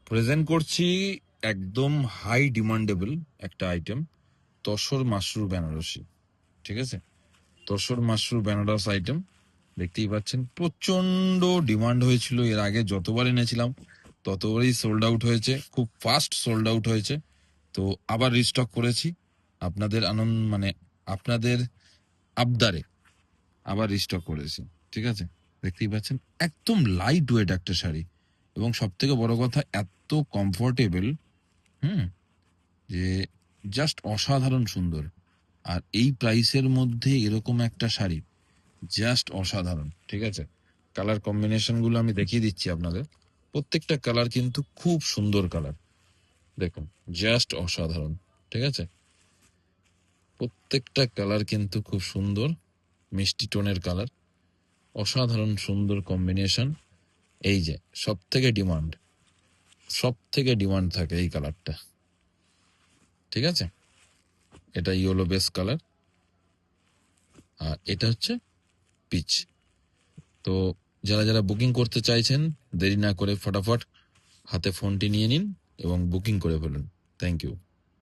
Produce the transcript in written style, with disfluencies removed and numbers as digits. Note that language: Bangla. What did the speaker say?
প্রেজেন্ট করছি একদম হাই ডিমান্ডেবল একটা আইটেম, তসর মাশরু বেনারসি। ঠিক আছে, তসর মাশরু বেনারস আইটেম দেখতেই পাচ্ছেন, প্রচন্ড ডিমান্ড হয়েছিল। এর আগে যতবার এনেছিলাম ততবারই সোল্ড আউট হয়েছে, খুব ফাস্ট সোল্ড আউট হয়েছে। তো আবার রিস্টক করেছি আপনাদের আনন্দ, মানে আপনাদের আবদারে আবার রিস্টক করেছি। ঠিক আছে, দেখতেই পাচ্ছেন একদম লাইট ওয়েট একটা শাড়ি, এবং সব থেকে বড় কথা এত কমফোর্টেবল, হুম, যে জাস্ট অসাধারণ সুন্দর। আর এই প্রাইসের মধ্যে এরকম একটা শাড়ি জাস্ট অসাধারণ। ঠিক আছে, কালার কম্বিনেশন গুলো আমি দেখিয়ে দিচ্ছি আপনাদের। প্রত্যেকটা কালার কিন্তু খুব সুন্দর কালার, দেখুন জাস্ট অসাধারণ। ঠিক আছে, প্রত্যেকটা কালার কিন্তু খুব সুন্দর, মিষ্টি টোনের কালার, অসাধারণ সুন্দর কম্বিনেশন। এই যে সব থেকে ডিমান্ড থাকে এই কালারটা। ঠিক আছে, এটা ইয়েলো বেস কালার, আর এটা হচ্ছে পিচ। তো যারা যারা বুকিং করতে চাইছেন দেরি না করে ফটাফট হাতে ফোনটি নিয়ে নিন এবং বুকিং করে ফেলুন। Thank you.